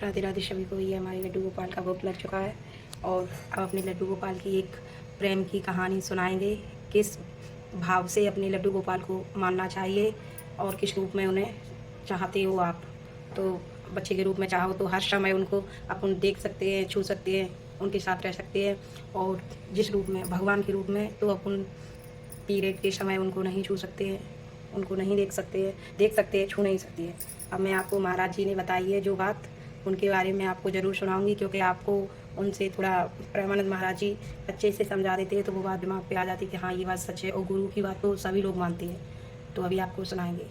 राधे राधे सभी को। ये हमारे लड्डू गोपाल का भोग लग चुका है और अब अपने लड्डू गोपाल की एक प्रेम की कहानी सुनाएंगे। किस भाव से अपने लड्डू गोपाल को मानना चाहिए और किस रूप में उन्हें चाहते हो आप। तो बच्चे के रूप में चाहो तो हर समय उनको अपन देख सकते हैं, छू सकते हैं, उनके साथ रह सकते हैं। और जिस रूप में भगवान के रूप में तो अपन पीरियड के समय उनको नहीं छू सकते हैं, उनको नहीं देख सकते हैं, छू नहीं सकते हैं। अब मैं आपको महाराज जी ने बताई है जो बात, उनके बारे में आपको ज़रूर सुनाऊंगी, क्योंकि आपको उनसे थोड़ा प्रेमानंद महाराज जी अच्छे से समझा देते हैं तो वो बात दिमाग पे आ जाती है कि हाँ ये बात सच है। और गुरु की बात तो सभी लोग मानते हैं। तो अभी आपको सुनाएंगे।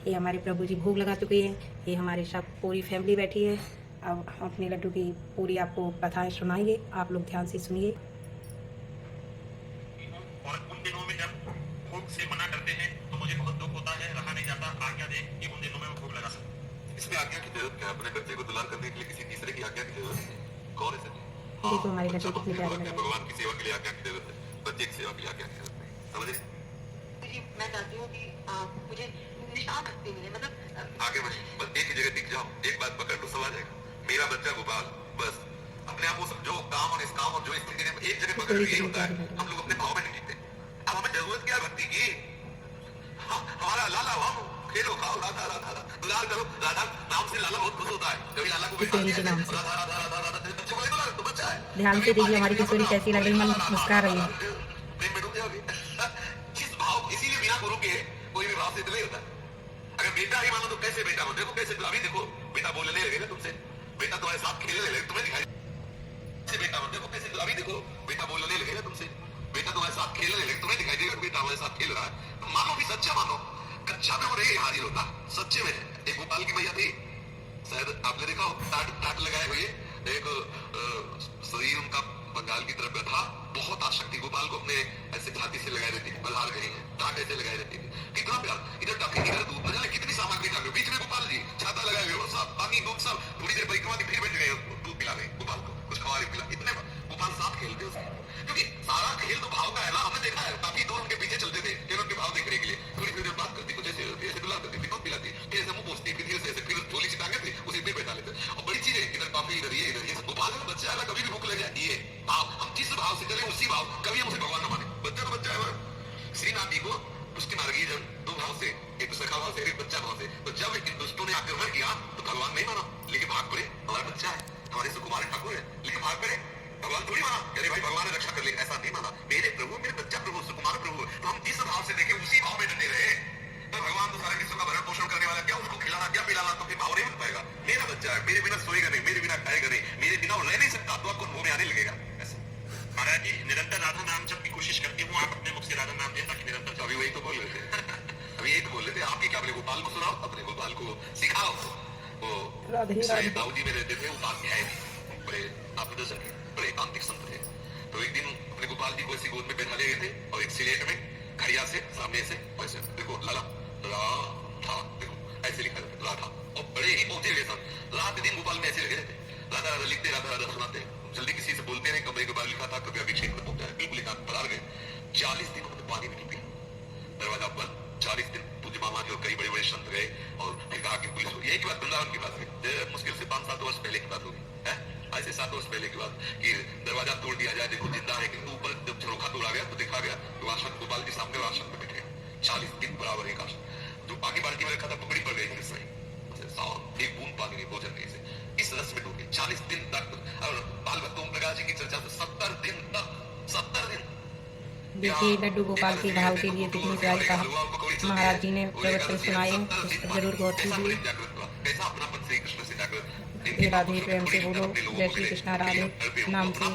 ये हमारे प्रभु जी भोग लगा चुके हैं, ये हमारे सब पूरी फैमिली बैठी है। अब हम अपने लड्डू की पूरी आपको कथाएँ सुनाएंगे, आप लोग ध्यान से सुनिए। और उन दिनों में जब भोग से मना करते हैं तो मुझे बहुत दुख होता है, रहा नहीं जाता। आज्ञा दे कि उन दिनों में मैं भोग लगा सकूं। इसमें आज्ञा की जरूरत क्या है? अपने बच्चे को दुलार करने के लिए किसी तीसरे की आज्ञा की जरूरत है? कौन है सर? देखो हमारे लड्डू कितनी प्यारी लग रही है। भगवान की सेवा के लिए आज्ञा की जरूरत है, बच्चे की सेवा के लिए आज्ञा की जरूरत नहीं। समझे? मैं चाहती हूँ कि आप मुझे निशान रखते मिले, मतलब आगे बढ़े, बस एक ही जगह टिक जाओ, एक बात पकड़ लो, सब आ जाएगा। मेरा बच्चा गोपाल, बस अपने आप को समझो। काम और इस काम और जो स्थिति ने एक जगह पकड़ लिया होता है, हम लोग अपने भाव में नहीं टिकते। अब हमें जरूरत क्या है भक्ति की? हमारा लाला वाम खेलो खाओ राधा राधा राधा दुलार करो। राधा नाम से लाला बहुत खुश होता है। कभी लाला को बिठा दिया राधा राधा राधा राधा बच्चे को दुलार तो बच्चा है। ध्यान से देखिए हमारी किशोरी कैसी लग रही, मन मुस्कुरा रही है। प्रेम में डूब जाओगे। जिस भाव, इसीलिए बिना गुरु के कोई भी भाव से नहीं होता। अगर बेटा ही मानो तो कैसे बेटा हो? देखो कैसे, अभी देखो बेटा बोलने लगेगा तुमसे, बेटा तुम्हारे साथ खेलने लगेगा, तुम्हें दिखाई बेटा हो। देखो कैसे, अभी देखो बेटा बोलने लगेगा तुमसे, बेटा तुम्हारे साथ खेलने लगेगा, तुम्हें दिखाई देगा बेटा हमारे साथ खेल रहा है। तो मानो भी सच्चा मानो, कच्चा में हो रही हाजिर होता, सच्चे में। एक गोपाल की मैया थी, शायद आपने देखा हो, टाट लगाए हुए एक शरीर उनका बंगाल की तरफ था। बहुत आसक्ति गोपाल को अपने ऐसे छाती से लगाई रहती थी, बल्हार गई है, टाट ऐसे लगाई रहती थी। कितना प्यार, इधर टफी इधर दूध, न जाने कितनी सामग्री डाल बीच में गोपाल जी छाता लगाए हुए, सब पानी दूध सब। थोड़ी देर परिक्रमा की फिर बैठ गए, दूध पिला गए गोपाल को, कुछ खवा पिला। इतने गोपाल साथ खेलते उसके, क्योंकि सारा खेल तो भाव का है ना। हमने देखा है काफी दूर उनके पीछे चलते थे केवल उनके भाव देखने के लिए। थोड़ी देर बात करती, कुछ ऐसे ऐसे दुला करती, फिर दूध पिलाती, फिर ऐसे मुंह पोंछती, फिर ऐसे फिर झोली से टांगे थे उसी पे बैठा लेते। और बड़ी चीज है, इधर काफी इधर ये गोपाल का बच्चा है ना, कभी भी भूख लग जाती है। भाव, हम जिस भाव से चले उसी भाव, कभी हम उसे भगवान न माने। बच्चा तो बच्चा है। श्रीनाथ जी को पुष्टि मार्गी जन दो भाव से, एक सखा भाव से, एक बच्चा भाव से। तो जब इन दुष्टों ने आक्रमण किया तो भगवान नहीं माना, लेकिन भाग पड़े। हमारा बच्चा है, हमारे सुकुमार ठाकुर है, लेकिन भाग पड़े। भगवान थोड़ी माना, अरे भाई भगवान ने रक्षा कर ली, ऐसा नहीं माना। मेरे प्रभु, मेरे बच्चा प्रभु, सुकुमार प्रभु। तो हम जिस भाव से देखे उसी भाव में डटे रहे। तो भगवान तो सारे विश्व का भरण पोषण करने वाला, क्या उसको खिलाना क्या पिलाना, तो फिर भाव नहीं बन पाएगा। मेरा बच्चा है, मेरे बिना सोएगा नहीं, मेरे बिना खाएगा नहीं, मेरे बिना रह नहीं सकता, तो आपको मुंह में आने लगेगा। महाराज जी निरंतर राधा नाम जब की कोशिश करती हूँ, आप अपने मुख से राधा नाम दें ताकि निरंतर। अभी वही तो बोल रहे थे, अभी यही तो बोल रहे थे। आपके क्या बोले, गोपाल को सुनाओ, अपने गोपाल को सिखाओ। वो दाऊ जी में रहते थे, उपाध्याय बड़े आप दर्शन बड़े एकांतिक संत थे। तो एक दिन अपने गोपाल जी को ऐसी गोद में बैठा ले गए थे और एक सिलेट में खड़िया से सामने से वैसे देखो लाला राधा, देखो ऐसे लिखा था राधा, और बड़े ही पहुंचे हुए सब। रात दिन गोपाल में ऐसे लगे रहते, राधा राधा लिखते, राधा राधा सुनाते। जल्दी किसी से बोलते नहीं, कमरे के बाहर लिखा था कभी अभिषेक में पहुंचा है, बिल्कुल लिखा पधार गए। 40 दिन उन्होंने पानी भी नहीं पिया, दरवाजा बंद। 40 दिन पूज्य मामा जी और कई बड़े बड़े संत गए और फिर कहा कि पुलिस होगी। यही की बात वृंदावन की बात है, मुश्किल से 5-7 वर्ष पहले की बात होगी, है ऐसे 7 वर्ष पहले की बात, कि दरवाजा तोड़ दिया जाए, देखो जिंदा है। किंतु ऊपर जब झरोखा तोड़ा गया तो देखा गया आसन गोपाल जी सामने आसन में बैठे 40 दिन बराबर एक आसन। जो बाकी बाल्टी में रखा था पकड़ी पड़ गई थी, एक बूंद पानी नहीं, भोजन नहीं से इस रस में डूबे 40 दिन तक। और बाल भक्त ओम प्रकाश जी की चर्चा से 70 दिन तक, 70 दिन। देखिए लड्डू गोपाल के भाव के लिए कितनी प्यारी कहा महाराज जी ने प्रवचन सुनाए, जरूर गौर कीजिए। राधे प्रेम से बोलो, जय श्री कृष्णा राधे नाम से।